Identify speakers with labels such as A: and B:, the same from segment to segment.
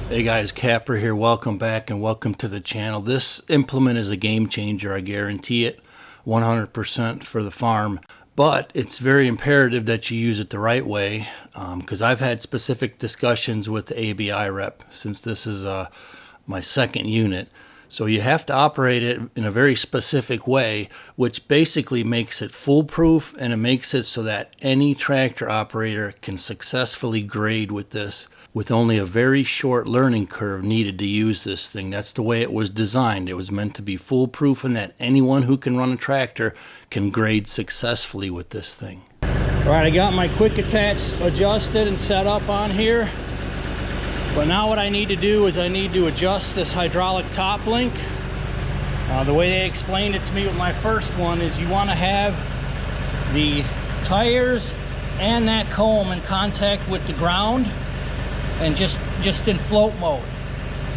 A: Hey guys, Kapper here. Welcome back and welcome to the channel. This implement is a game changer, I guarantee it, 100% for the farm. But it's very imperative that you use it the right way, because I've had specific discussions with the ABI rep since this is my second unit. So you have to operate it in a very specific way, which basically makes it foolproof, and it makes it so that any tractor operator can successfully grade with this with only a very short learning curve needed to use this thing. That's the way it was designed. It was meant to be foolproof, and that anyone who can run a tractor can grade successfully with this thing. All right, I got my quick attach adjusted and set up on here. But now what I need to do is I need to adjust this hydraulic top link. The way they explained it to me with my first one is you want to have the tires and that comb in contact with the ground and just in float mode.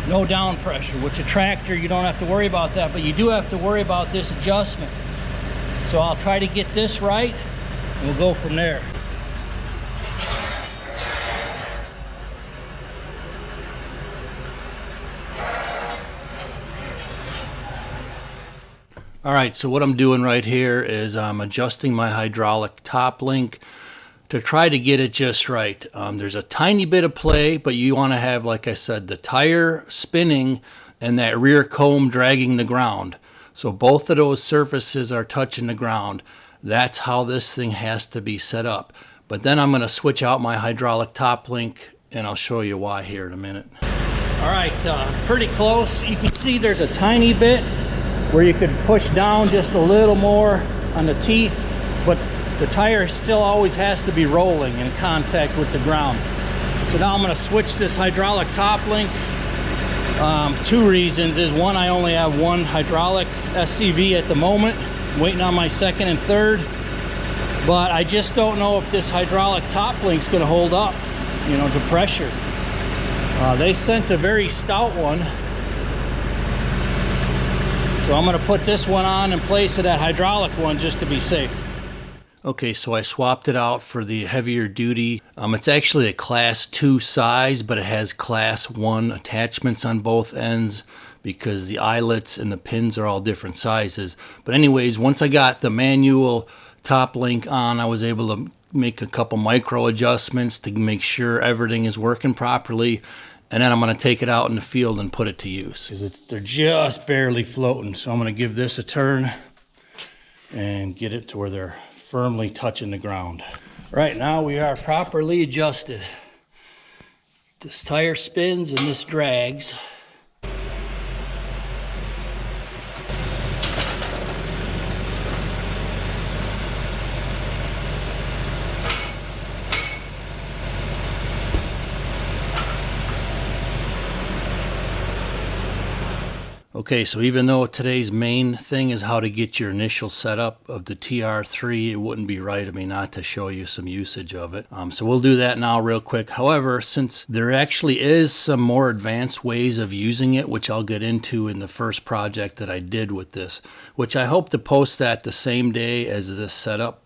A: No down pressure. With a tractor, you don't have to worry about that, but you do have to worry about this adjustment. So I'll try to get this right and we'll go from there. All right, so what I'm doing right here is I'm adjusting my hydraulic top link to try to get it just right. There's a tiny bit of play, but you want to have, like I said, the tire spinning and that rear comb dragging the ground. So both of those surfaces are touching the ground. That's how this thing has to be set up. But then I'm going to switch out my hydraulic top link, and I'll show you why here in a minute. All right, pretty close. You can see there's a tiny bit where you could push down just a little more on the teeth, but the tire still always has to be rolling in contact with the ground. So now I'm going to switch this hydraulic top link. Two reasons is, one, I only have one hydraulic SCV at the moment, waiting on my second and third, but I just don't know if this hydraulic top link's going to hold up, you know, to pressure. They sent a very stout one, so I'm going to put this one on in place of that hydraulic one just to be safe. Okay, so I swapped it out for the heavier duty. It's actually a class 2 size, but it has class 1 attachments on both ends because the eyelets and the pins are all different sizes. But anyways, once I got the manual top link on, I was able to make a couple micro adjustments to make sure everything is working properly. And then I'm going to take it out in the field and put it to use. Because they're just barely floating. So I'm going to give this a turn and get it to where they're firmly touching the ground. Right now we are properly adjusted. This tire spins and this drags. Okay, so even though today's main thing is how to get your initial setup of the tr3, it wouldn't be right of me not to show you some usage of it. So we'll do that now real quick. However, since there actually is some more advanced ways of using it, which I'll get into in the first project that I did with this, which I hope to post that the same day as this setup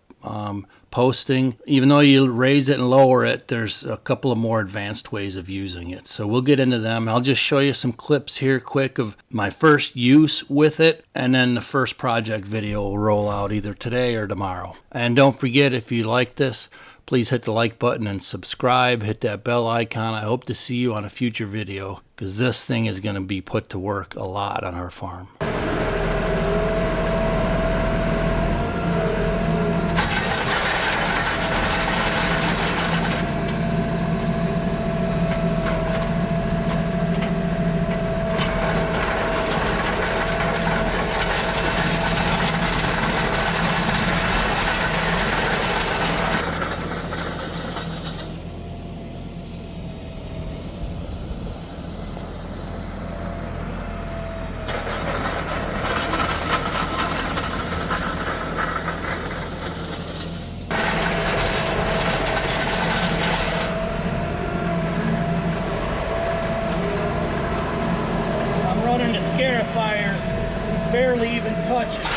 A: posting. Even though you raise it and lower it, there's a couple of more advanced ways of using it. So we'll get into them. I'll just show you some clips here quick of my first use with it, and then the first project video will roll out either today or tomorrow. And don't forget, if you like this, please hit the like button and subscribe. Hit that bell icon. I hope to see you on a future video, because this thing is going to be put to work a lot on our farm. Barely even touching.